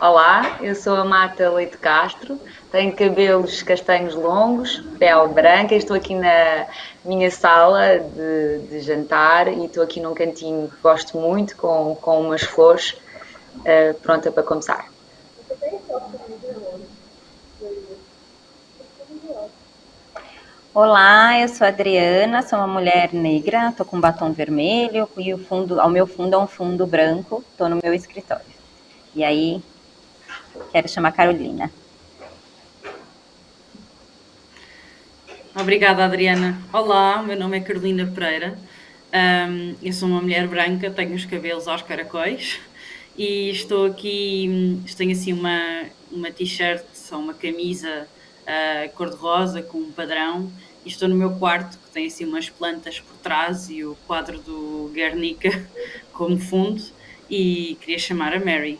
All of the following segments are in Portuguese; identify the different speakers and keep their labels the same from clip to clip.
Speaker 1: Olá, eu sou a Marta Leite Castro, tenho cabelos castanhos longos, pele branca e estou aqui na minha sala de jantar e estou aqui num cantinho que gosto muito com umas flores, pronta para começar.
Speaker 2: Olá, eu sou a Adriana, sou uma mulher negra, tô com batom vermelho e ao meu fundo é um fundo branco, tô no meu escritório. E aí, quero chamar Carolina.
Speaker 3: Obrigada, Adriana. Olá, o meu nome é Carolina Pereira. Eu sou uma mulher branca, tenho os cabelos aos caracóis e estou aqui. Tenho assim uma t-shirt ou uma camisa cor-de-rosa com um padrão e estou no meu quarto que tem assim umas plantas por trás e o quadro do Guernica como fundo e queria chamar a Mary.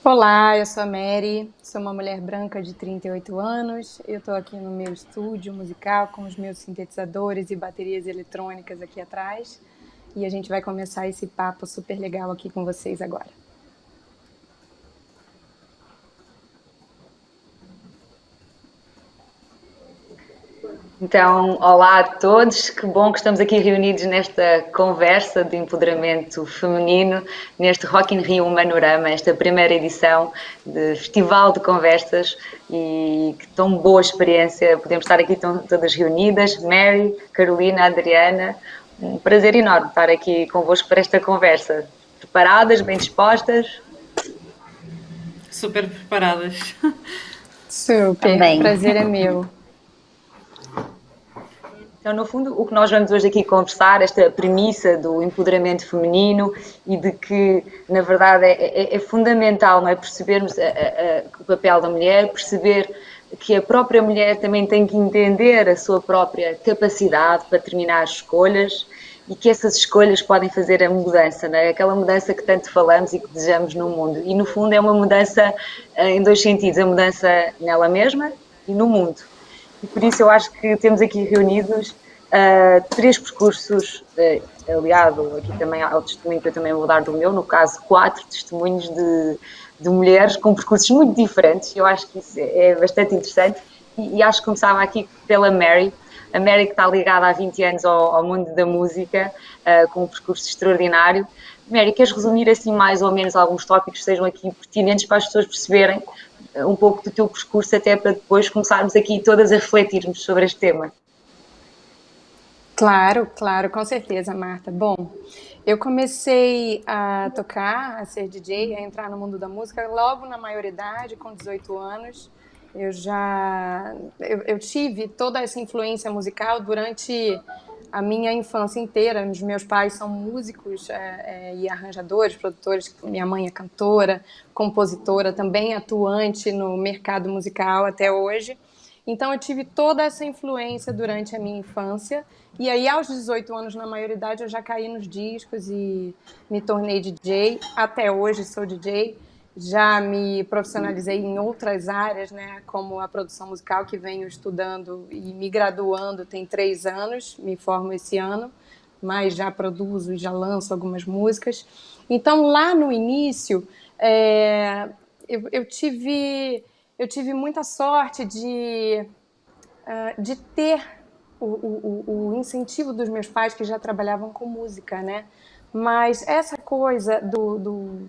Speaker 4: Olá, eu sou a Mary, sou uma mulher branca de 38 anos. Eu estou aqui no meu estúdio musical com os meus sintetizadores e baterias eletrônicas aqui atrás. E a gente vai começar esse papo super legal aqui com vocês agora.
Speaker 1: Então, olá a todos, que bom que estamos aqui reunidos nesta conversa de empoderamento feminino, neste Rock in Rio Manorama, esta primeira edição de Festival de Conversas e que tão boa experiência, podemos estar aqui todas reunidas, Mary, Carolina, Adriana, um prazer enorme estar aqui convosco para esta conversa. Preparadas, bem dispostas?
Speaker 3: Super preparadas.
Speaker 4: Super,
Speaker 2: Também.
Speaker 4: prazer é meu.
Speaker 1: Então, no fundo, o que nós vamos hoje aqui conversar, esta premissa do empoderamento feminino e de que, na verdade, é fundamental, não é, percebermos o papel da mulher, perceber que a própria mulher também tem que entender a sua própria capacidade para determinar escolhas e que essas escolhas podem fazer a mudança, não é? Aquela mudança que tanto falamos e que desejamos no mundo. E, no fundo, é uma mudança em dois sentidos, a mudança nela mesma e no mundo. E por isso eu acho que temos aqui reunidos três percursos, aliado aqui também ao testemunho que eu também vou dar do meu, no caso, quatro testemunhos de mulheres com percursos muito diferentes. Eu acho que isso é bastante interessante e acho que começava aqui pela Mary. A Mary que está ligada há 20 anos ao mundo da música, com um percurso extraordinário. Mary, queres resumir assim mais ou menos alguns tópicos que sejam aqui pertinentes para as pessoas perceberem um pouco do teu percurso, até para depois começarmos aqui todas a refletirmos sobre este tema?
Speaker 4: Claro, claro, com certeza, Marta. Bom, eu comecei a tocar, a ser DJ, a entrar no mundo da música logo na maioridade, com 18 anos. Eu tive toda essa influência musical durante a minha infância inteira. Os meus pais são músicos e arranjadores, produtores. Minha mãe é cantora, compositora, também atuante no mercado musical até hoje. Então eu tive toda essa influência durante a minha infância. E aí, aos 18 anos, na maioridade, eu já caí nos discos e me tornei DJ. Até hoje sou DJ. Já me profissionalizei em outras áreas, né, como a produção musical, que venho estudando e me graduando tem 3 anos, me formo esse ano, mas já produzo e já lanço algumas músicas. Então, lá no início, eu tive muita sorte de ter o incentivo dos meus pais, que já trabalhavam com música, né? Mas essa coisa do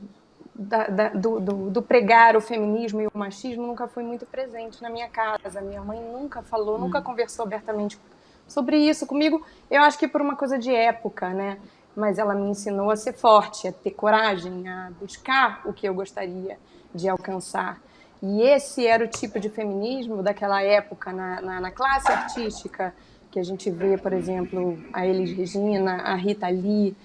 Speaker 4: pregar o feminismo e o machismo nunca foi muito presente na minha casa. Minha mãe nunca falou, nunca conversou abertamente sobre isso comigo. Eu acho que por uma coisa de época, né? Mas ela me ensinou a ser forte, a ter coragem, a buscar o que eu gostaria de alcançar. E esse era o tipo de feminismo daquela época na classe artística, que a gente vê, por exemplo, a Elis Regina, a Rita Lee,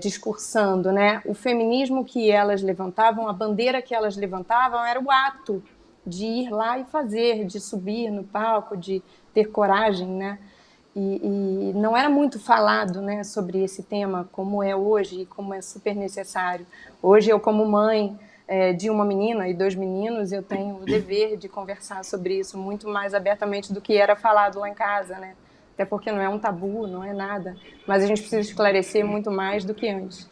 Speaker 4: discursando, né? O feminismo que elas levantavam, a bandeira que elas levantavam era o ato de ir lá e fazer, de subir no palco, de ter coragem, né? E não era muito falado, né, sobre esse tema como é hoje e como é super necessário. Hoje eu, como mãe de uma menina e 2 meninos, eu tenho o dever de conversar sobre isso muito mais abertamente do que era falado lá em casa, né? Até porque não é um tabu, não é nada, mas a gente precisa esclarecer muito mais do que antes.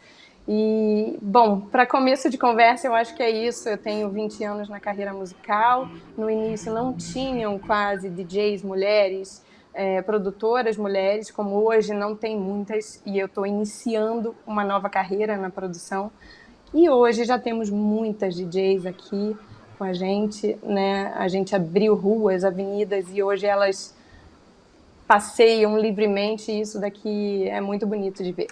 Speaker 4: E, bom, para começo de conversa, eu acho que é isso. Eu tenho 20 anos na carreira musical. No início não tinham quase DJs mulheres, produtoras mulheres, como hoje não tem muitas, e eu estou iniciando uma nova carreira na produção. E hoje já temos muitas DJs aqui com a gente, né? A gente abriu ruas, avenidas, e hoje elas passeiam livremente, e isso daqui é muito bonito de ver.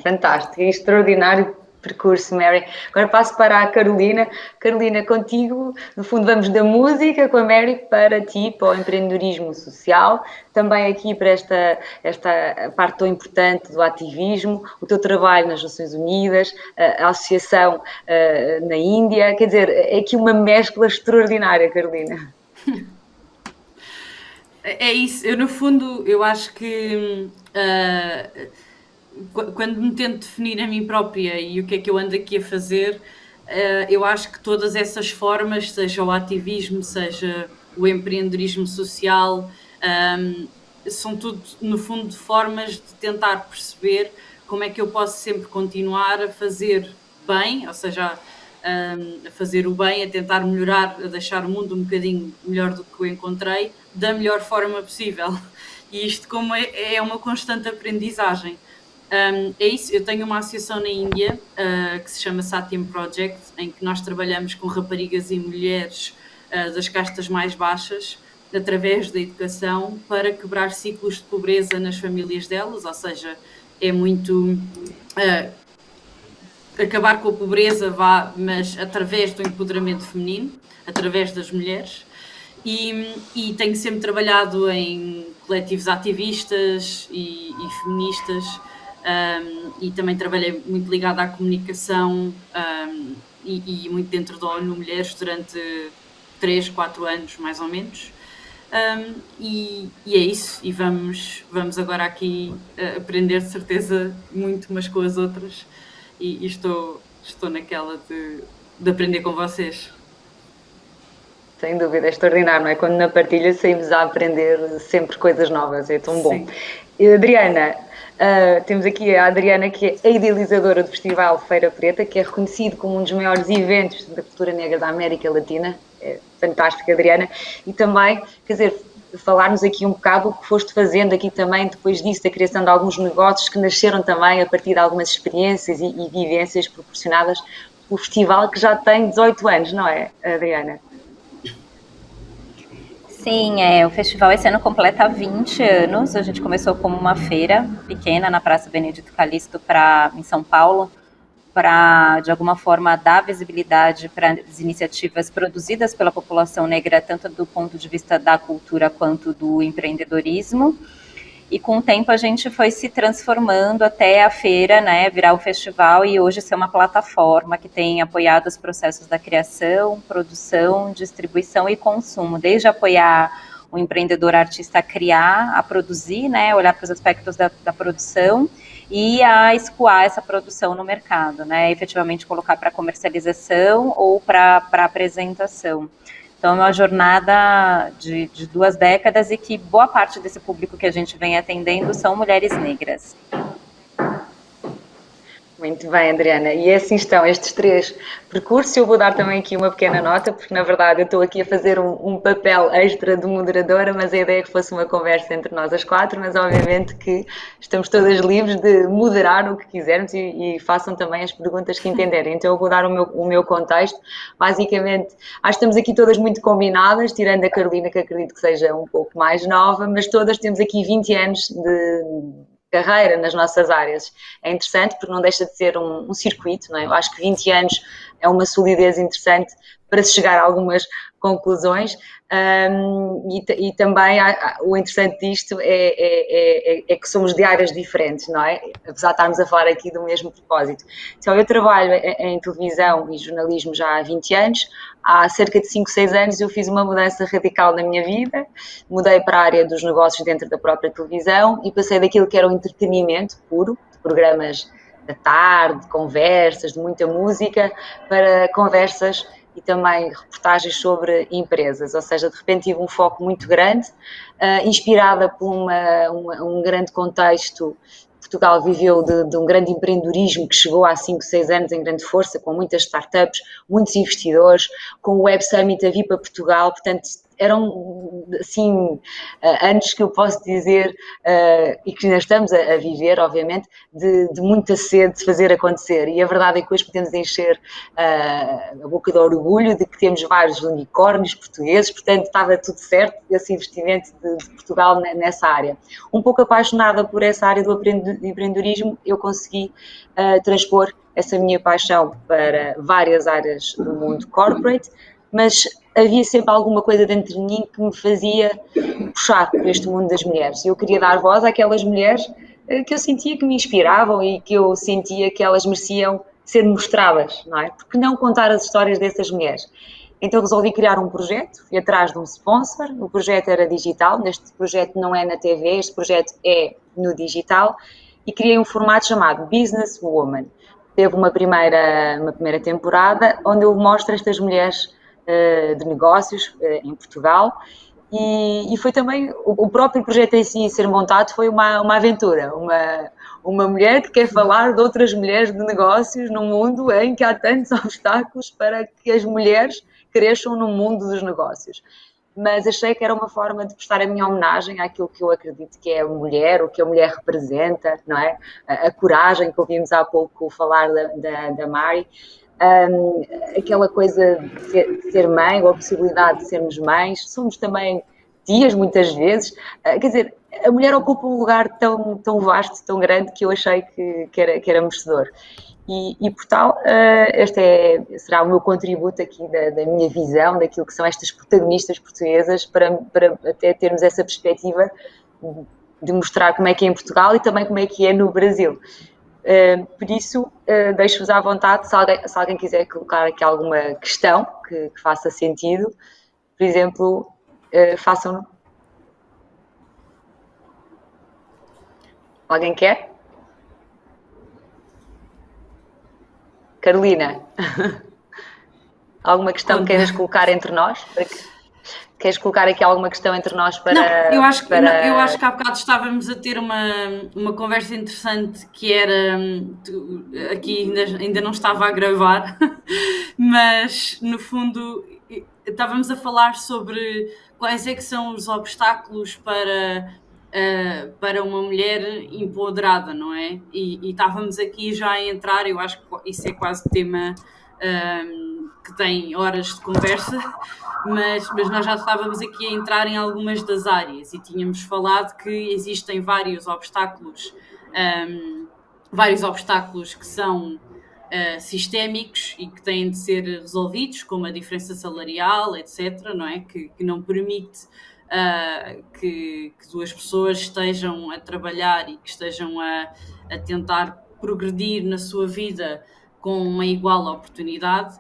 Speaker 1: Fantástico, extraordinário percurso, Mary. Agora passo para a Carolina. Carolina, contigo, no fundo, vamos da música com a Mary para ti, para o empreendedorismo social, também aqui para esta parte tão importante do ativismo, o teu trabalho nas Nações Unidas, a associação na Índia, quer dizer, é aqui uma mescla extraordinária, Carolina.
Speaker 3: É isso, eu no fundo, eu acho que quando me tento definir a mim própria e o que é que eu ando aqui a fazer, eu acho que todas essas formas, seja o ativismo, seja o empreendedorismo social, são tudo, no fundo, formas de tentar perceber como é que eu posso sempre continuar a fazer bem, ou seja, a fazer o bem, a tentar melhorar, a deixar o mundo um bocadinho melhor do que o encontrei, da melhor forma possível. E isto como é uma constante aprendizagem. É isso, eu tenho uma associação na Índia que se chama Satyam Project, em que nós trabalhamos com raparigas e mulheres das castas mais baixas, através da educação, para quebrar ciclos de pobreza nas famílias delas, ou seja, é muito acabar com a pobreza, mas através do empoderamento feminino, através das mulheres. E tenho sempre trabalhado em coletivos ativistas e feministas, e também trabalhei muito ligada à comunicação e muito dentro da ONU Mulheres durante 3, 4 anos, mais ou menos. E é isso, e vamos agora aqui aprender de certeza muito umas com as outras, e estou naquela de aprender com vocês.
Speaker 1: Sem dúvida, é extraordinário, não é? Quando na partilha saímos a aprender sempre coisas novas, é tão bom. Adriana, temos aqui a Adriana, que é a idealizadora do Festival Feira Preta, que é reconhecido como um dos maiores eventos da cultura negra da América Latina. É fantástico, Adriana. E também, quer dizer, falar-nos aqui um bocado o que foste fazendo aqui também, depois disso, da criação de alguns negócios que nasceram também a partir de algumas experiências e vivências proporcionadas pelo festival, que já tem 18 anos, não é, Adriana?
Speaker 2: Sim, o festival esse ano completa 20 anos. A gente começou como uma feira pequena na Praça Benedito Calixto em São Paulo, para, de alguma forma, dar visibilidade para as iniciativas produzidas pela população negra, tanto do ponto de vista da cultura quanto do empreendedorismo. E com o tempo a gente foi se transformando até a feira, né, virar o festival e hoje ser uma plataforma que tem apoiado os processos da criação, produção, distribuição e consumo, desde apoiar o empreendedor artista a criar, a produzir, né, olhar para os aspectos da produção e a escoar essa produção no mercado, né, efetivamente colocar para comercialização ou para apresentação. Então, é uma jornada de 2 décadas e que boa parte desse público que a gente vem atendendo são mulheres negras.
Speaker 1: Muito bem, Adriana. E assim estão estes 3 percursos. Eu vou dar também aqui uma pequena nota, porque na verdade eu estou aqui a fazer um papel extra de moderadora, mas a ideia é que fosse uma conversa entre nós as 4, mas obviamente que estamos todas livres de moderar o que quisermos e façam também as perguntas que entenderem. Então eu vou dar o meu contexto. Basicamente, acho que estamos aqui todas muito combinadas, tirando a Carolina, que acredito que seja um pouco mais nova, mas todas temos aqui 20 anos de carreira nas nossas áreas. É interessante porque não deixa de ser um circuito, não é? Eu acho que 20 anos é uma solidez interessante para se chegar a algumas conclusões, e também o interessante disto é que somos de áreas diferentes, não é? Apesar de estarmos a falar aqui do mesmo propósito. Então, eu trabalho em televisão e jornalismo já há 20 anos, há cerca de 5, 6 anos eu fiz uma mudança radical na minha vida, mudei para a área dos negócios dentro da própria televisão e passei daquilo que era o entretenimento puro, de programas da tarde, de conversas, de muita música, para conversas e também reportagens sobre empresas, ou seja, de repente tive um foco muito grande, inspirada por um grande contexto Portugal viveu de um grande empreendedorismo que chegou há 5, 6 anos em grande força, com muitas startups, muitos investidores, com o Web Summit a vir para Portugal, portanto, eram, assim, anos que eu posso dizer, e que ainda estamos a viver, obviamente, de muita sede de fazer acontecer. E a verdade é que hoje podemos encher a boca de orgulho de que temos vários unicórnios portugueses, portanto, estava tudo certo, esse investimento de Portugal nessa área. Um pouco apaixonada por essa área do empreendedorismo, eu consegui transpor essa minha paixão para várias áreas do mundo corporate, mas havia sempre alguma coisa dentro de mim que me fazia puxar por este mundo das mulheres. Eu queria dar voz àquelas mulheres que eu sentia que me inspiravam e que eu sentia que elas mereciam ser mostradas, não é? Porque não contar as histórias dessas mulheres? Então resolvi criar um projeto, fui atrás de um sponsor, o projeto era digital, este projeto não é na TV, este projeto é no digital, e criei um formato chamado Business Woman. Teve uma primeira temporada onde eu mostro estas mulheres de negócios em Portugal, e foi também o próprio projeto em si ser montado foi uma aventura, uma mulher que quer falar de outras mulheres de negócios num mundo em que há tantos obstáculos para que as mulheres cresçam no mundo dos negócios. Mas achei que era uma forma de prestar a minha homenagem àquilo que eu acredito que é a mulher, o que a mulher representa, não é? A coragem que ouvimos há pouco falar da Mari, aquela coisa de ser mãe, ou a possibilidade de sermos mães, somos também tias muitas vezes, quer dizer, a mulher ocupa um lugar tão vasto, tão grande, que eu achei que era merecedor. E por tal, este será o meu contributo aqui da minha visão, daquilo que são estas protagonistas portuguesas, para até termos essa perspectiva de mostrar como é que é em Portugal e também como é que é no Brasil. Por isso, deixo-vos à vontade, se alguém quiser colocar aqui alguma questão que faça sentido, por exemplo, façam-no. Alguém quer? Carolina, alguma questão que queiras colocar entre nós? Queres colocar aqui alguma questão entre nós para...
Speaker 3: Não, eu acho que há bocado estávamos a ter uma conversa interessante que era... Aqui ainda não estava a gravar, mas no fundo estávamos a falar sobre quais é que são os obstáculos para uma mulher empoderada, não é? E estávamos aqui já a entrar, eu acho que isso é quase tema que tem horas de conversa, mas nós já estávamos aqui a entrar em algumas das áreas e tínhamos falado que existem vários obstáculos que são sistémicos e que têm de ser resolvidos, como a diferença salarial, etc., não é? Que não permite que duas pessoas estejam a trabalhar e que estejam a tentar progredir na sua vida com uma igual oportunidade.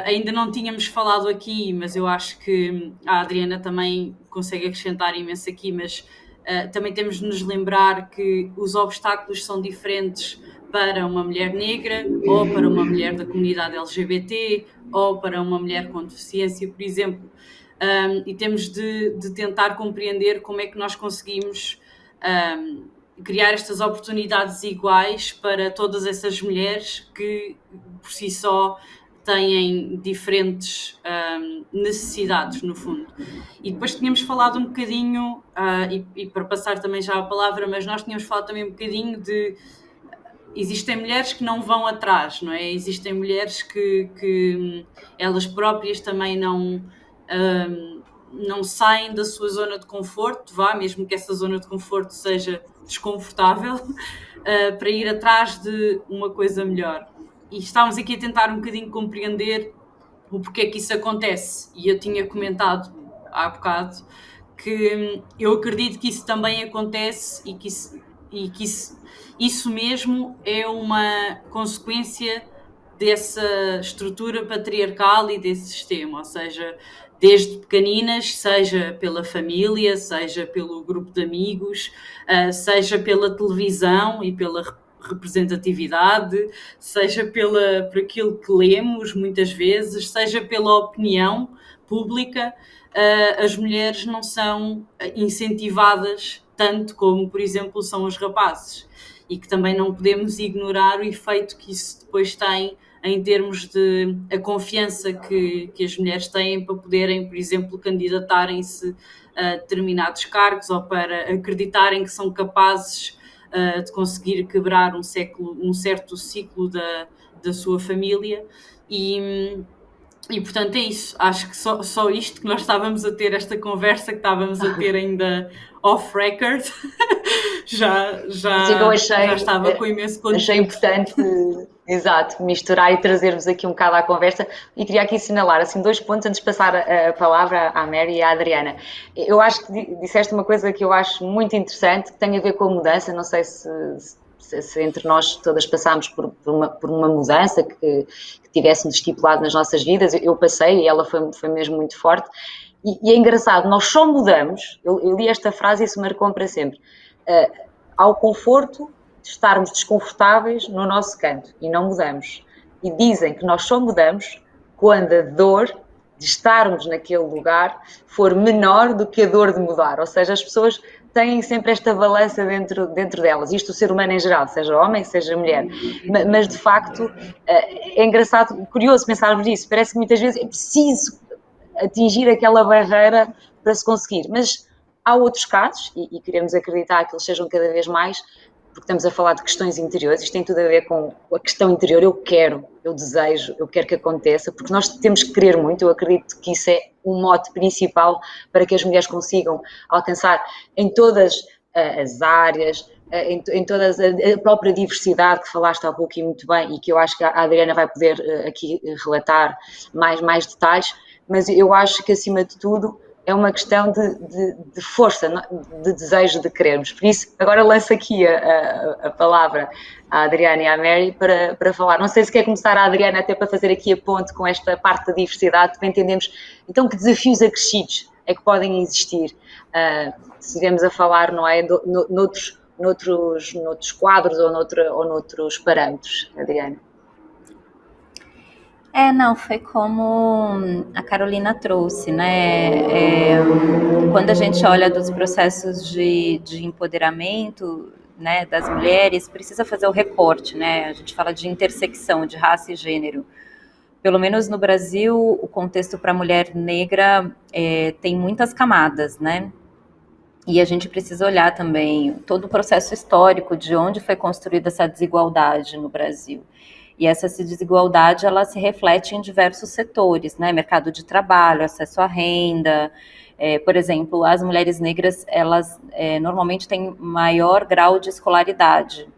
Speaker 3: Ainda não tínhamos falado aqui, mas eu acho que a Adriana também consegue acrescentar imenso aqui, mas também temos de nos lembrar que os obstáculos são diferentes para uma mulher negra, ou para uma mulher da comunidade LGBT, ou para uma mulher com deficiência, por exemplo. E temos de tentar compreender como é que nós conseguimos criar estas oportunidades iguais para todas essas mulheres que, por si só, têm diferentes necessidades, no fundo. E depois tínhamos falado um bocadinho, e para passar também já a palavra, mas nós tínhamos falado também um bocadinho de... Existem mulheres que não vão atrás, não é? Existem mulheres que elas próprias também não saem da sua zona de conforto, mesmo que essa zona de conforto seja desconfortável, para ir atrás de uma coisa melhor. E estávamos aqui a tentar um bocadinho compreender o porquê que isso acontece. E eu tinha comentado há bocado que eu acredito que isso também acontece e que isso mesmo é uma consequência dessa estrutura patriarcal e desse sistema, ou seja, desde pequeninas, seja pela família, seja pelo grupo de amigos, seja pela televisão e pela representatividade, seja por aquilo que lemos muitas vezes, seja pela opinião pública, as mulheres não são incentivadas tanto como, por exemplo, são os rapazes. e que também não podemos ignorar o efeito que isso depois tem em termos de a confiança que as mulheres têm para poderem, por exemplo, candidatarem-se a determinados cargos ou para acreditarem que são capazes de conseguir quebrar um certo ciclo da sua família e portanto é isso, acho que só isto que nós estávamos a ter, esta conversa que estávamos a ter ainda off-record, já estava com imenso conteúdo.
Speaker 1: Achei importante, exato, misturar e trazer-vos aqui um bocado à conversa e queria aqui assinalar assim 2 pontos antes de passar a palavra à Mary e à Adriana. Eu acho que disseste uma coisa que eu acho muito interessante, que tem a ver com a mudança, não sei se entre nós todas passámos por uma mudança que tivéssemos estipulado nas nossas vidas. Eu passei e ela foi mesmo muito forte. E é engraçado, nós só mudamos, eu li esta frase e isso marcou-me para sempre, ao conforto de estarmos desconfortáveis no nosso canto e não mudamos. E dizem que nós só mudamos quando a dor de estarmos naquele lugar for menor do que a dor de mudar. Ou seja, as pessoas têm sempre esta balança dentro delas, isto o ser humano em geral, seja homem, seja mulher, mas de facto é engraçado, curioso pensarmos nisso, parece que muitas vezes é preciso atingir aquela barreira para se conseguir, mas há outros casos, e queremos acreditar que eles sejam cada vez mais, porque estamos a falar de questões interiores, isto tem tudo a ver com a questão interior, eu quero, eu desejo, eu quero que aconteça, porque nós temos que querer muito, eu acredito que isso é um mote principal para que as mulheres consigam alcançar em todas as áreas, em toda a própria diversidade que falaste há pouco e muito bem, e que eu acho que a Adriana vai poder aqui relatar mais detalhes, mas eu acho que acima de tudo é uma questão de força, de desejo de querermos. Por isso, agora lanço aqui a palavra à Adriana e à Mary para falar. Não sei se quer começar a Adriana até para fazer aqui a ponte com esta parte da diversidade, para entendermos então que desafios acrescidos é que podem existir. Se estivermos a falar, não é, noutros quadros ou noutros parâmetros, Adriana.
Speaker 2: Não, foi como a Carolina trouxe, né? Quando a gente olha dos processos de empoderamento, né, das mulheres, precisa fazer o recorte, né? A gente fala de intersecção de raça e gênero. Pelo menos no Brasil, o contexto para a mulher negra tem muitas camadas, né? E a gente precisa olhar também todo o processo histórico de onde foi construída essa desigualdade no Brasil. E essa desigualdade, ela se reflete em diversos setores, né? Mercado de trabalho, acesso à renda. Por exemplo, as mulheres negras, elas normalmente têm maior grau de escolaridade.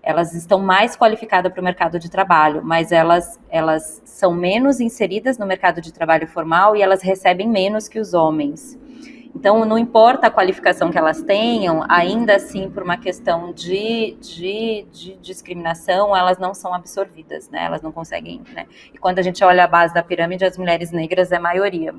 Speaker 2: Elas estão mais qualificadas para o mercado de trabalho, mas elas são menos inseridas no mercado de trabalho formal e elas recebem menos que os homens. Então, não importa a qualificação que elas tenham, ainda assim, por uma questão de discriminação, elas não são absorvidas, né? Elas não conseguem, né? E quando a gente olha a base da pirâmide, as mulheres negras é a maioria,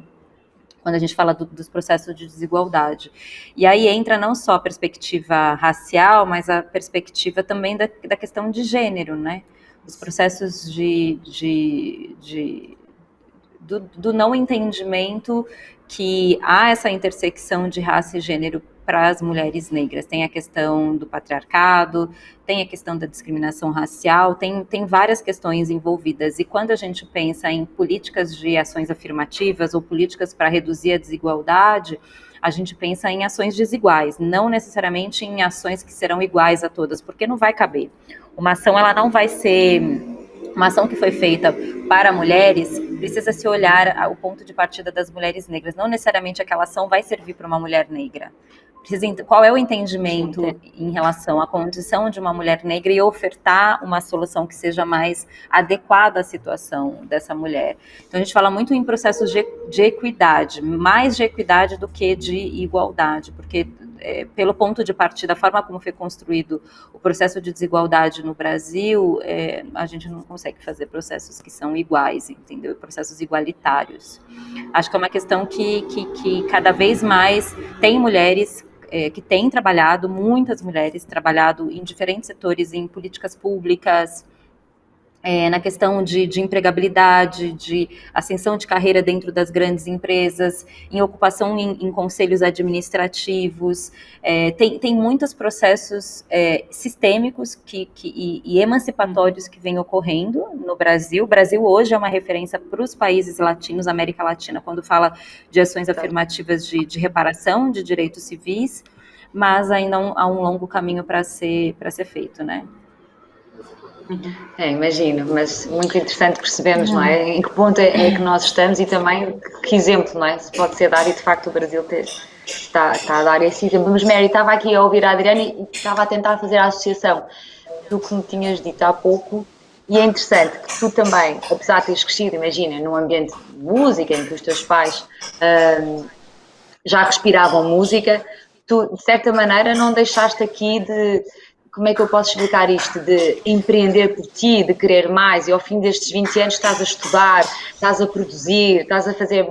Speaker 2: quando a gente fala dos processos de desigualdade. E aí entra não só a perspectiva racial, mas a perspectiva também da questão de gênero, né? Os processos do não entendimento que há essa intersecção de raça e gênero para as mulheres negras. Tem a questão do patriarcado, tem a questão da discriminação racial, tem várias questões envolvidas. E quando a gente pensa em políticas de ações afirmativas ou políticas para reduzir a desigualdade, a gente pensa em ações desiguais, não necessariamente em ações que serão iguais a todas, porque não vai caber. Uma ação, ela não vai ser... Uma ação que foi feita para mulheres, precisa se olhar o ponto de partida das mulheres negras. Não necessariamente aquela ação vai servir para uma mulher negra. Qual é o entendimento em relação à condição de uma mulher negra e ofertar uma solução que seja mais adequada à situação dessa mulher. Então, a gente fala muito em processos de equidade, mais de equidade do que de igualdade, porque pelo ponto de partida, a forma como foi construído o processo de desigualdade no Brasil, a gente não consegue fazer processos que são iguais, entendeu? Processos igualitários. Acho que é uma questão que cada vez mais tem mulheres que têm trabalhado, muitas mulheres trabalhado em diferentes setores, em políticas públicas, na questão de empregabilidade, de ascensão de carreira dentro das grandes empresas, em ocupação em conselhos administrativos. Tem muitos processos sistêmicos e emancipatórios que vêm ocorrendo no Brasil. O Brasil hoje é uma referência para os países latinos, América Latina, quando fala de ações afirmativas de reparação de direitos civis, mas ainda há um longo caminho para ser feito, né?
Speaker 1: Imagino, mas muito interessante percebermos, não é? Em que ponto é que nós estamos e também que exemplo, não é? Se pode ser dado, e de facto o Brasil está a dar esse exemplo. Mas Mary, estava aqui a ouvir a Adriana e estava a tentar fazer a associação do que me tinhas dito há pouco, e é interessante que tu também, apesar de teres crescido, imagina, num ambiente de música em que os teus pais já respiravam música, tu de certa maneira não deixaste aqui de, como é que eu posso explicar isto, de empreender por ti, de querer mais, e ao fim destes 20 anos estás a estudar, estás a produzir, estás a fazer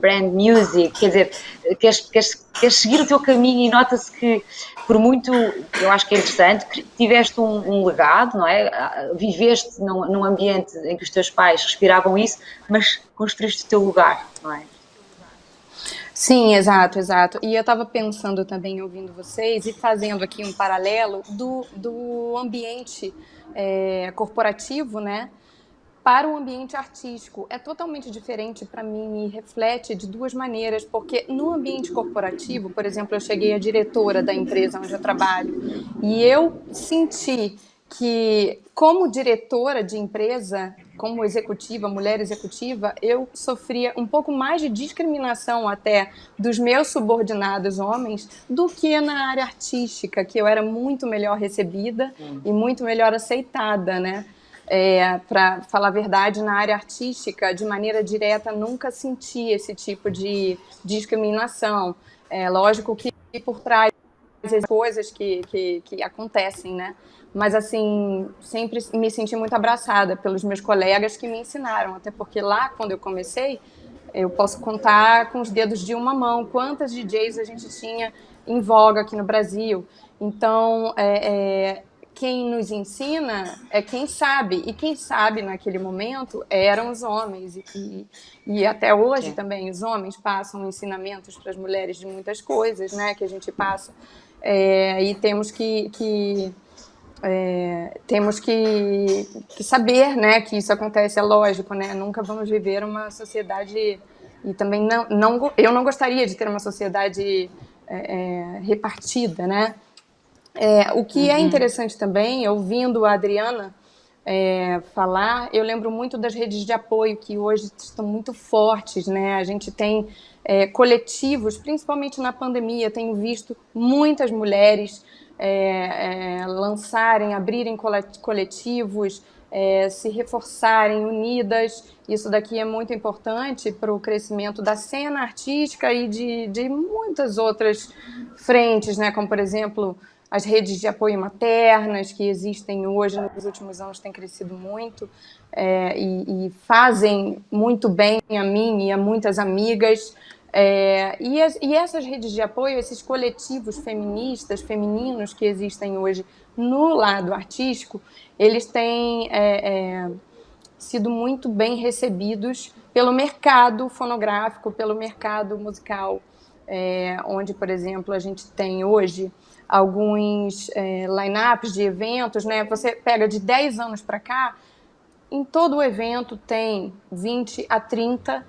Speaker 1: brand music, quer dizer, queres seguir o teu caminho, e nota-se que, por muito, eu acho que é interessante, que tiveste um legado, não é? Viveste num ambiente em que os teus pais respiravam isso, mas construíste o teu lugar, não é?
Speaker 4: Sim, exato. E eu estava pensando também, ouvindo vocês, e fazendo aqui um paralelo do ambiente corporativo, né, para o ambiente artístico. É totalmente diferente para mim e reflete de duas maneiras, porque no ambiente corporativo, por exemplo, eu cheguei a diretora da empresa onde eu trabalho, e eu senti que, como diretora de empresa, como executiva, mulher executiva, eu sofria um pouco mais de discriminação até dos meus subordinados homens do que na área artística, que eu era muito melhor recebida e muito melhor aceitada, né? Para falar a verdade, na área artística, de maneira direta, nunca senti esse tipo de discriminação. Lógico que por trás das coisas que acontecem, né? Mas, assim, sempre me senti muito abraçada pelos meus colegas que me ensinaram, até porque lá, quando eu comecei, eu posso contar com os dedos de uma mão quantas DJs a gente tinha em voga aqui no Brasil. Então, quem nos ensina é quem sabe, e quem sabe naquele momento eram os homens, e até hoje também os homens passam ensinamentos para as mulheres de muitas coisas, né, que a gente passa, e temos que saber, né, que isso acontece, é lógico, né, nunca vamos viver uma sociedade, e também eu não gostaria de ter uma sociedade repartida, né. O que é interessante também, ouvindo a Adriana falar, eu lembro muito das redes de apoio que hoje estão muito fortes, né? A gente tem coletivos, principalmente na pandemia, tenho visto muitas mulheres lançarem, abrirem coletivos, se reforçarem unidas. Isso daqui é muito importante para o crescimento da cena artística e de muitas outras frentes, né? Como, por exemplo, as redes de apoio maternas que existem hoje, nos últimos anos, têm crescido muito e fazem muito bem a mim e a muitas amigas. E essas redes de apoio, esses coletivos feministas, femininos que existem hoje no lado artístico, eles têm sido muito bem recebidos pelo mercado fonográfico, pelo mercado musical, onde, por exemplo, a gente tem hoje alguns line-ups de eventos, né? Você pega de 10 anos para cá, em todo o evento tem 20 a 30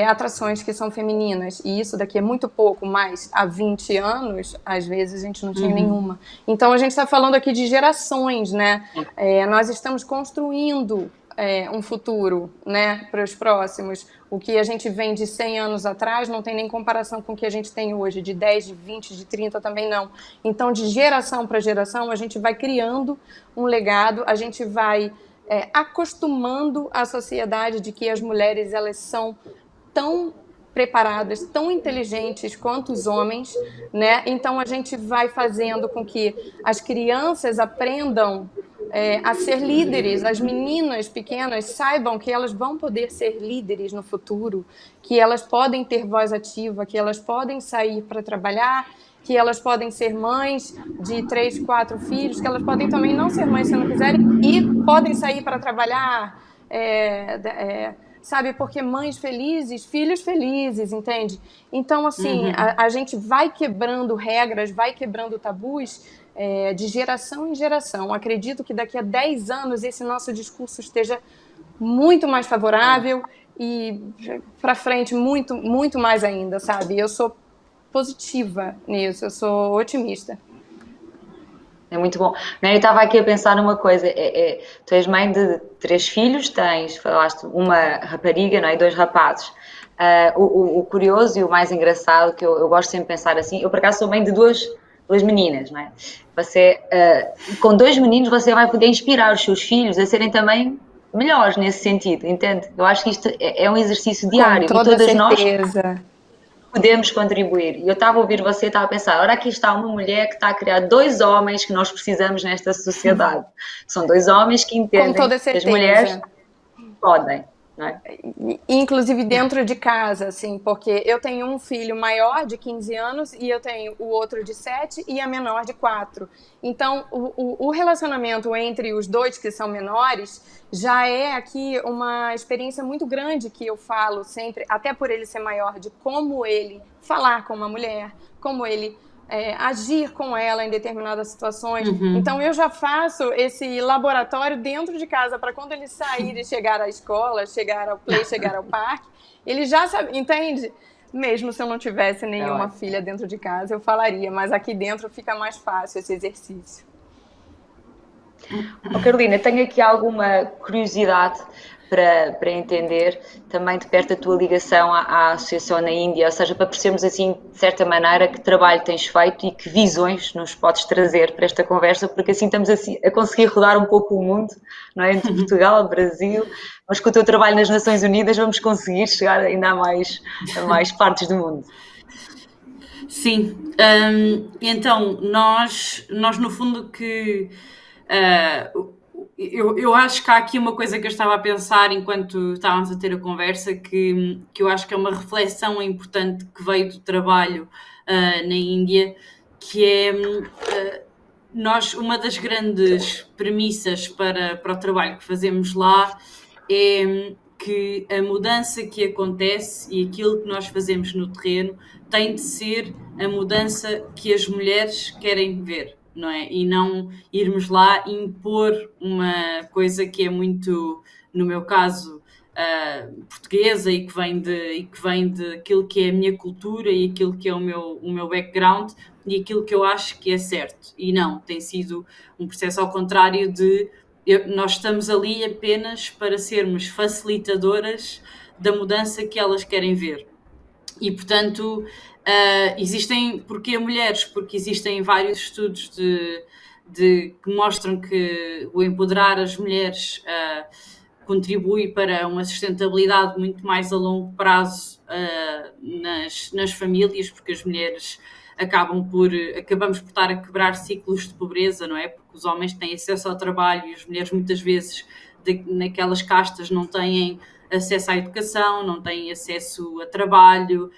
Speaker 4: atrações que são femininas, e isso daqui é muito pouco, mas há 20 anos, às vezes, a gente não tinha nenhuma. Então, a gente está falando aqui de gerações, né? Nós estamos construindo um futuro, né, para os próximos. O que a gente vem de 100 anos atrás não tem nem comparação com o que a gente tem hoje, de 10, de 20, de 30 também não. Então, de geração para geração, a gente vai criando um legado, a gente vai acostumando a sociedade de que as mulheres, elas são tão preparadas, tão inteligentes quanto os homens, né? Então, a gente vai fazendo com que as crianças aprendam a ser líderes, as meninas pequenas saibam que elas vão poder ser líderes no futuro, que elas podem ter voz ativa, que elas podem sair para trabalhar que elas podem ser mães de 3, 4 filhos, que elas podem também não ser mães se não quiserem e podem sair para trabalhar, sabe? Porque mães felizes, filhos felizes, entende? Então, assim, a gente vai quebrando regras, vai quebrando tabus de geração em geração. Acredito que daqui a 10 anos esse nosso discurso esteja muito mais favorável e para frente muito, muito mais ainda, sabe? Eu sou positiva nisso, eu sou otimista.
Speaker 1: É muito bom. Eu estava aqui a pensar numa coisa, tu és mãe de 3 filhos, falaste uma rapariga, não é? E 2 rapazes. O curioso e o mais engraçado, que eu gosto sempre de pensar assim, eu por acaso sou mãe de duas meninas, não é? Você, com 2 meninos você vai poder inspirar os seus filhos a serem também melhores nesse sentido, entende? Eu acho que isto é um exercício diário
Speaker 4: Com toda
Speaker 1: e todas
Speaker 4: certeza.
Speaker 1: nós podemos contribuir. E eu estava a ouvir você e estava a pensar, ora aqui está uma mulher que está a criar 2 homens que nós precisamos nesta sociedade. São 2 homens que entendem que as mulheres podem, não é?
Speaker 4: Inclusive dentro de casa, assim, porque eu tenho um filho maior de 15 anos e eu tenho o outro de 7 e a menor de 4. Então, o relacionamento entre os 2 que são menores já é aqui uma experiência muito grande que eu falo sempre, até por ele ser maior, de como ele falar com uma mulher, como ele agir com ela em determinadas situações. Então, eu já faço esse laboratório dentro de casa para quando ele sair e chegar à escola, chegar ao play, chegar ao parque, ele já sabe, entende? Mesmo se eu não tivesse nenhuma filha dentro de casa, eu falaria, mas aqui dentro fica mais fácil esse exercício.
Speaker 1: Carolina, tenho aqui alguma curiosidade para entender também de perto a tua ligação à associação na Índia, ou seja, para percebermos assim, de certa maneira, que trabalho tens feito e que visões nos podes trazer para esta conversa, porque assim estamos a conseguir rodar um pouco o mundo, não é? Entre Portugal, Brasil, mas com o teu trabalho nas Nações Unidas vamos conseguir chegar ainda a mais partes do mundo.
Speaker 3: Sim, então nós no fundo que eu acho que há aqui uma coisa que eu estava a pensar enquanto estávamos a ter a conversa, que eu acho que é uma reflexão importante que veio do trabalho na Índia, que é uma das grandes premissas para o trabalho que fazemos lá é que a mudança que acontece e aquilo que nós fazemos no terreno tem de ser a mudança que as mulheres querem ver, não é? E não irmos lá impor uma coisa que é muito, no meu caso, portuguesa e que vem de aquilo que é a minha cultura e aquilo que é o meu background e aquilo que eu acho que é certo. E não, tem sido um processo ao contrário de nós estamos ali apenas para sermos facilitadoras da mudança que elas querem ver. E, portanto, porquê mulheres? Porque existem vários estudos que mostram que o empoderar as mulheres contribui para uma sustentabilidade muito mais a longo prazo nas famílias, porque as mulheres acabamos por estar a quebrar ciclos de pobreza, não é? Porque os homens têm acesso ao trabalho e as mulheres muitas vezes naquelas castas não têm acesso à educação, não têm acesso a trabalho,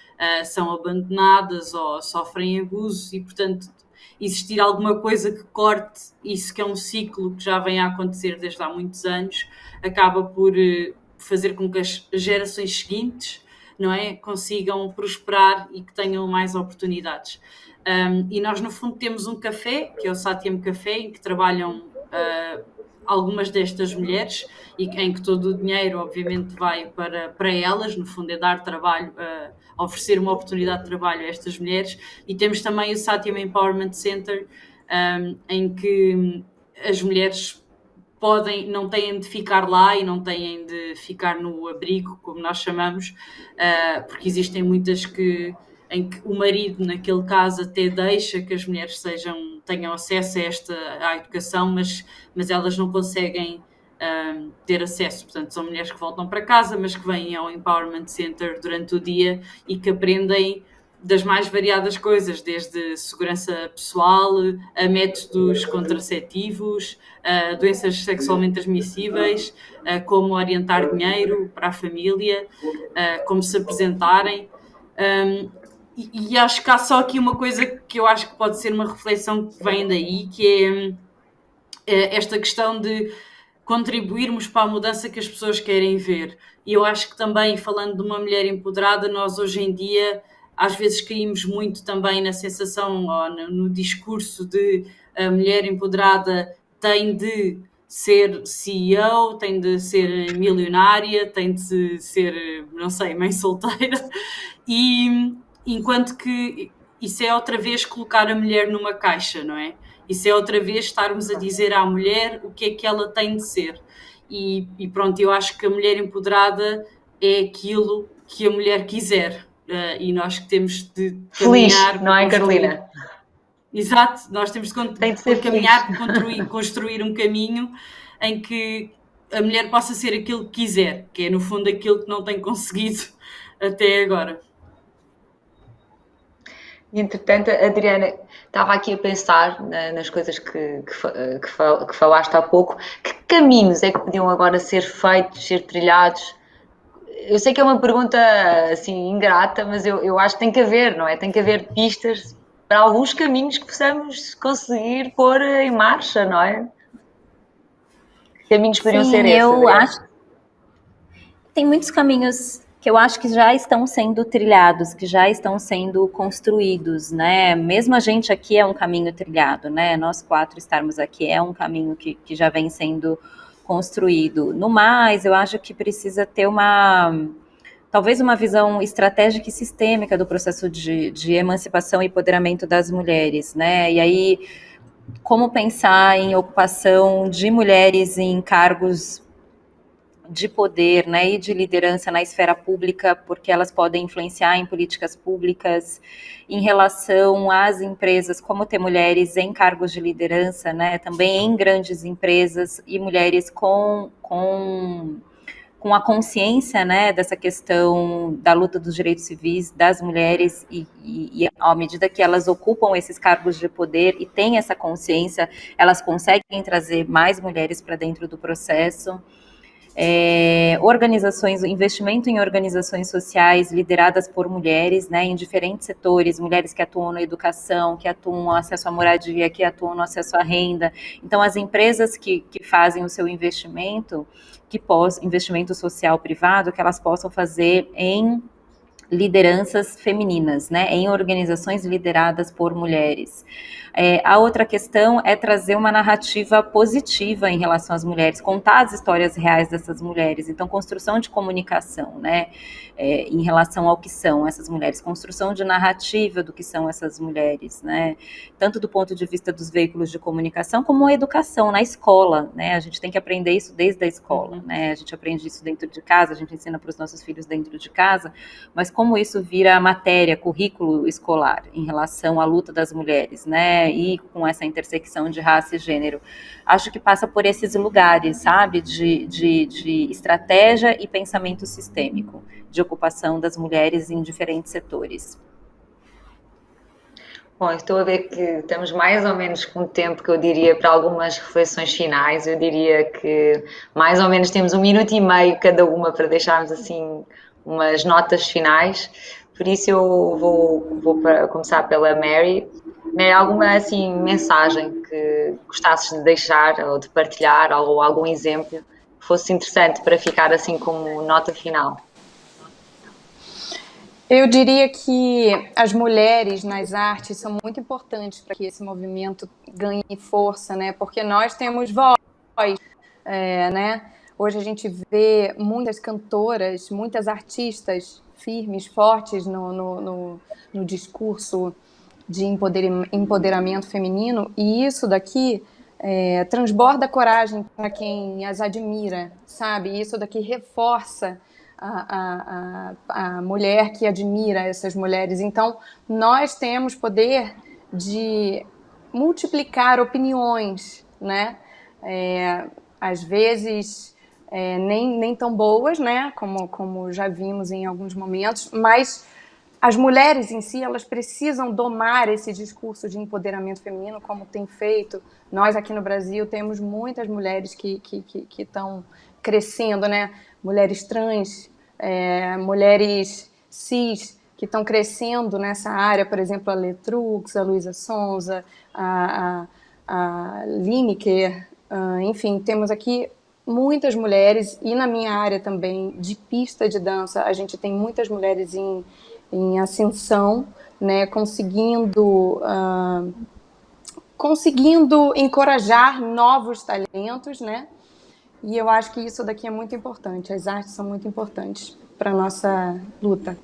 Speaker 3: são abandonadas ou sofrem abusos e, portanto, existir alguma coisa que corte isso, que é um ciclo que já vem a acontecer desde há muitos anos, acaba por fazer com que as gerações seguintes, não é, consigam prosperar e que tenham mais oportunidades. E nós, no fundo, temos um café, que é o Satyam Café, em que trabalham algumas destas mulheres e em que todo o dinheiro, obviamente, vai para elas, no fundo é dar trabalho, oferecer uma oportunidade de trabalho a estas mulheres. E temos também o Satyam Empowerment Center, em que as mulheres não têm de ficar lá e não têm de ficar no abrigo, como nós chamamos, porque existem muitas em que o marido, naquele caso, até deixa que as mulheres tenham acesso à educação, mas elas não conseguem ter acesso. Portanto, são mulheres que voltam para casa, mas que vêm ao Empowerment Center durante o dia e que aprendem das mais variadas coisas, desde segurança pessoal, a métodos contraceptivos, doenças sexualmente transmissíveis, como orientar dinheiro para a família, como se apresentarem. E acho que há só aqui uma coisa que eu acho que pode ser uma reflexão que vem daí, que é esta questão de contribuirmos para a mudança que as pessoas querem ver. E eu acho que também, falando de uma mulher empoderada, nós hoje em dia às vezes caímos muito também na sensação ou no discurso de a mulher empoderada tem de ser CEO, tem de ser milionária, tem de ser, não sei, mãe solteira, e enquanto que isso é outra vez colocar a mulher numa caixa, não é? Isso é outra vez estarmos a dizer à mulher o que é que ela tem de ser. E pronto, eu acho que a mulher empoderada é aquilo que a mulher quiser. E nós que temos de
Speaker 1: Feliz,
Speaker 3: caminhar
Speaker 1: não
Speaker 3: para
Speaker 1: é,
Speaker 3: construir.
Speaker 1: Carolina?
Speaker 3: Exato, nós temos
Speaker 1: Tem de ser
Speaker 3: caminhar
Speaker 1: feliz.
Speaker 3: para construir um caminho em que a mulher possa ser aquilo que quiser, que é no fundo aquilo que não tem conseguido até agora.
Speaker 1: Entretanto, Adriana, estava aqui a pensar nas coisas que falaste há pouco. Que caminhos é que podiam agora ser feitos, ser trilhados? Eu sei que é uma pergunta assim ingrata, mas eu acho que tem que haver, não é? Tem que haver pistas para alguns caminhos que possamos conseguir pôr em marcha, não é? Que caminhos poderiam ser
Speaker 2: Sim,
Speaker 1: esses,
Speaker 2: eu
Speaker 1: Adriana?
Speaker 2: acho tem muitos caminhos que eu acho que já estão sendo trilhados, que já estão sendo construídos, né? Mesmo a gente aqui é um caminho trilhado, né? Nós quatro estarmos aqui é um caminho que já vem sendo construído. No mais, eu acho que precisa ter talvez uma visão estratégica e sistêmica do processo de emancipação e empoderamento das mulheres, né? E aí, como pensar em ocupação de mulheres em cargos de poder, né, e de liderança na esfera pública, porque elas podem influenciar em políticas públicas, em relação às empresas, como ter mulheres em cargos de liderança, né, também em grandes empresas, e mulheres com a consciência, né, dessa questão da luta dos direitos civis das mulheres e à medida que elas ocupam esses cargos de poder e têm essa consciência, elas conseguem trazer mais mulheres para dentro do processo. Organizações, investimento em organizações sociais lideradas por mulheres, né, em diferentes setores, mulheres que atuam na educação, que atuam no acesso à moradia, que atuam no acesso à renda. Então, as empresas que fazem o seu investimento, investimento social privado, que elas possam fazer em lideranças femininas, né, em organizações lideradas por mulheres. A outra questão é trazer uma narrativa positiva em relação às mulheres, contar as histórias reais dessas mulheres. Então, construção de comunicação, né, em relação ao que são essas mulheres, construção de narrativa do que são essas mulheres, né, tanto do ponto de vista dos veículos de comunicação, como a educação na escola, né, a gente tem que aprender isso desde a escola, né, a gente aprende isso dentro de casa, a gente ensina para os nossos filhos dentro de casa, mas como isso vira matéria, currículo escolar em relação à luta das mulheres, né, e com essa intersecção de raça e gênero. Acho que passa por esses lugares, sabe, de estratégia e pensamento sistêmico, de ocupação das mulheres em diferentes setores.
Speaker 1: Bom, estou a ver que estamos mais ou menos com tempo que eu diria para algumas reflexões finais. Eu diria que mais ou menos temos 1 minuto e meio cada uma para deixarmos assim umas notas finais. Por isso eu vou começar pela Mary. Mary, alguma assim mensagem que gostasses de deixar ou de partilhar ou algum exemplo que fosse interessante para ficar assim como nota final?
Speaker 4: Eu diria que as mulheres nas artes são muito importantes para que esse movimento ganhe força, né? Porque nós temos voz, né? Hoje a gente vê muitas cantoras, muitas artistas firmes, fortes no discurso de empoderamento feminino, e isso daqui transborda coragem para quem as admira, sabe? Isso daqui reforça a mulher que admira essas mulheres. Então, nós temos poder de multiplicar opiniões, né? Às vezes nem tão boas, né? Como já vimos em alguns momentos, mas as mulheres em si, elas precisam domar esse discurso de empoderamento feminino, como tem feito. Nós aqui no Brasil temos muitas mulheres que estão crescendo, né? Mulheres trans, mulheres cis, que estão crescendo nessa área, por exemplo, a Letrux, a Luísa Sonza, a Lineker, enfim, temos aqui muitas mulheres, e na minha área também de pista de dança, a gente tem muitas mulheres em ascensão, né, conseguindo encorajar novos talentos, né? E eu acho que isso daqui é muito importante. As artes são muito importantes para a nossa luta.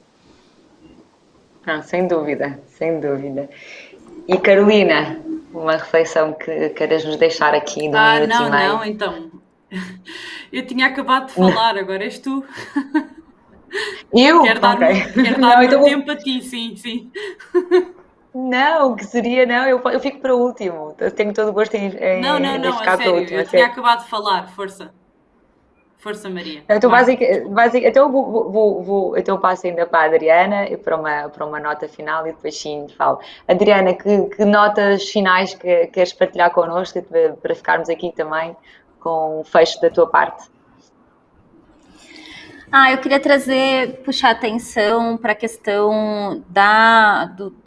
Speaker 1: Sem dúvida, sem dúvida. E Carolina, uma reflexão que queiras nos deixar aqui de 1 minuto e meio?
Speaker 3: Não, então. Eu tinha acabado de falar, agora és tu.
Speaker 1: Eu?
Speaker 3: Quero dar
Speaker 1: Não, então
Speaker 3: tempo a ti, sim.
Speaker 1: Não, que seria, não, eu fico para o último. Eu tenho todo o gosto em
Speaker 3: Não,
Speaker 1: ficar
Speaker 3: a
Speaker 1: para o
Speaker 3: sério,
Speaker 1: último.
Speaker 3: eu tinha acabado de falar, força. Força, Maria.
Speaker 1: Então, então passo ainda para a Adriana e para uma nota final e depois sim falo. Adriana, que notas finais que queres partilhar connosco para ficarmos aqui também com o fecho da tua parte?
Speaker 2: Eu queria puxar atenção para a questão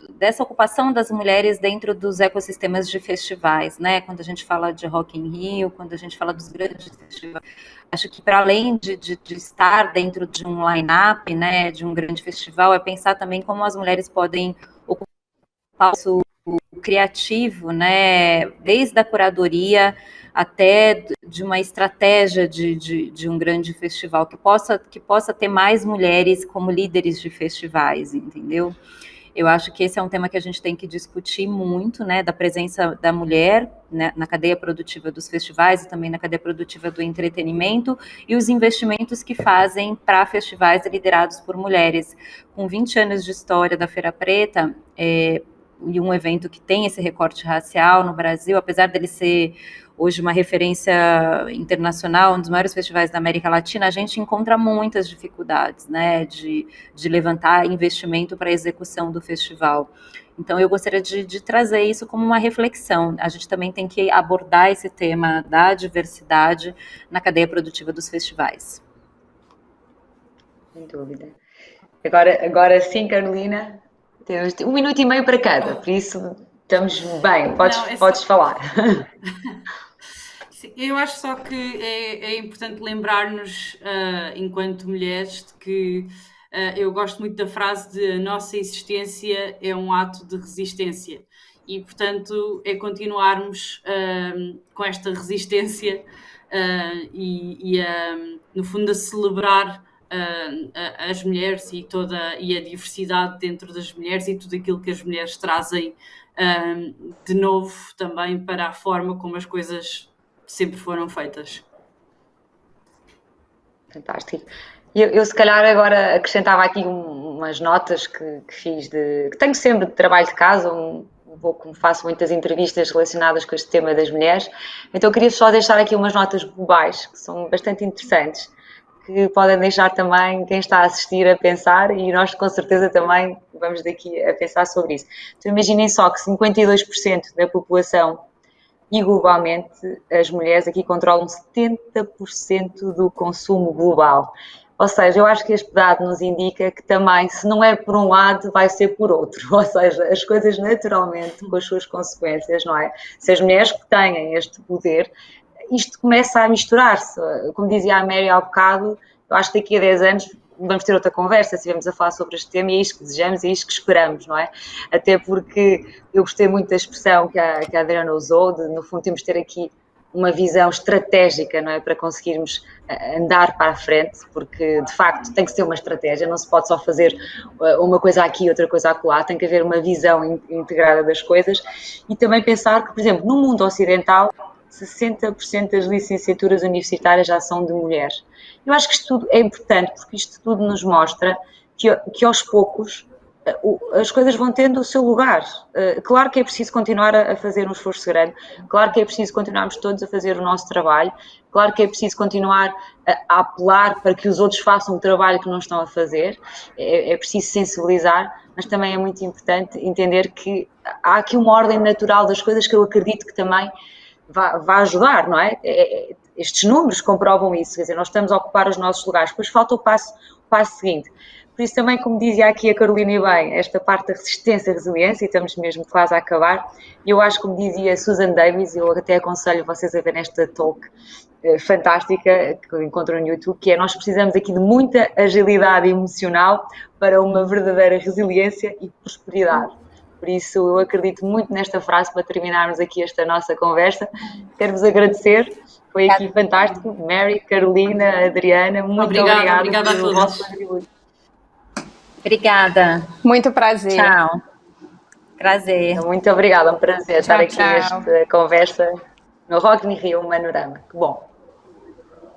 Speaker 2: dessa ocupação das mulheres dentro dos ecossistemas de festivais, né? Quando a gente fala de Rock in Rio, quando a gente fala dos grandes festivais, acho que para além de estar dentro de um line-up, né, de um grande festival, é pensar também como as mulheres podem ocupar o criativo, né, desde a curadoria até de uma estratégia de um grande festival, que possa ter mais mulheres como líderes de festivais, entendeu? Eu acho que esse é um tema que a gente tem que discutir muito, né, da presença da mulher, né, na cadeia produtiva dos festivais e também na cadeia produtiva do entretenimento, e os investimentos que fazem para festivais liderados por mulheres. Com 20 anos de história da Feira Preta, e um evento que tem esse recorte racial no Brasil, apesar dele ser hoje uma referência internacional, um dos maiores festivais da América Latina, a gente encontra muitas dificuldades, né, de levantar investimento para a execução do festival. Então, eu gostaria de trazer isso como uma reflexão. A gente também tem que abordar esse tema da diversidade na cadeia produtiva dos festivais.
Speaker 1: Sem dúvida. Agora sim, Carolina, temos 1 minuto e meio para cada, por isso estamos bem, podes falar.
Speaker 3: Eu acho só que é importante lembrar-nos, enquanto mulheres, de que eu gosto muito da frase de a nossa existência é um ato de resistência e, portanto, é continuarmos com esta resistência no fundo, a celebrar as mulheres e a diversidade dentro das mulheres e tudo aquilo que as mulheres trazem de novo também para a forma como as coisas sempre foram feitas.
Speaker 1: Fantástico. Eu se calhar agora acrescentava aqui umas notas que fiz que tenho sempre de trabalho de casa, como faço muitas entrevistas relacionadas com este tema das mulheres, então queria só deixar aqui umas notas globais que são bastante interessantes, que podem deixar também quem está a assistir a pensar, e nós com certeza também vamos daqui a pensar sobre isso. Então imaginem só que 52% da população e globalmente as mulheres aqui controlam 70% do consumo global. Ou seja, eu acho que este dado nos indica que também, se não é por um lado, vai ser por outro. Ou seja, as coisas naturalmente com as suas consequências, não é? Se as mulheres que têm este poder, isto começa a misturar-se. Como dizia a Mary há bocado, eu acho que daqui a 10 anos vamos ter outra conversa, se estivermos a falar sobre este tema, e é isto que desejamos e é isto que esperamos, não é? Até porque eu gostei muito da expressão que a Adriana usou, de no fundo temos de ter aqui uma visão estratégica, não é? Para conseguirmos andar para a frente, porque de facto tem que ser uma estratégia, não se pode só fazer uma coisa aqui e outra coisa acolá, tem que haver uma visão integrada das coisas, e também pensar que, por exemplo, no mundo ocidental, 60% das licenciaturas universitárias já são de mulheres. Eu acho que isto tudo é importante, porque isto tudo nos mostra que aos poucos as coisas vão tendo o seu lugar. Claro que é preciso continuar a fazer um esforço grande, claro que é preciso continuarmos todos a fazer o nosso trabalho, claro que é preciso continuar a apelar para que os outros façam o trabalho que não estão a fazer, é preciso sensibilizar, mas também é muito importante entender que há aqui uma ordem natural das coisas que eu acredito que também vai ajudar, não é? Estes números comprovam isso, quer dizer, nós estamos a ocupar os nossos lugares, depois falta o passo seguinte. Por isso também, como dizia aqui a Carolina e bem, esta parte da resistência e resiliência, e estamos mesmo quase a acabar, eu acho, como dizia Susan Davis, eu até aconselho vocês a verem esta talk fantástica que encontram no YouTube, que é: nós precisamos aqui de muita agilidade emocional para uma verdadeira resiliência e prosperidade. Por isso, eu acredito muito nesta frase para terminarmos aqui esta nossa conversa. Quero-vos agradecer, foi aqui fantástico. Mary, Carolina, Adriana, muito obrigada
Speaker 3: a
Speaker 1: pelo vosso
Speaker 3: todos.
Speaker 1: contributo.
Speaker 2: Obrigada.
Speaker 4: Muito prazer.
Speaker 2: Tchau. Prazer.
Speaker 1: Muito obrigada, é um prazer estar aqui
Speaker 4: tchau.
Speaker 1: nesta conversa no Rock in Rio Manorama. Que bom.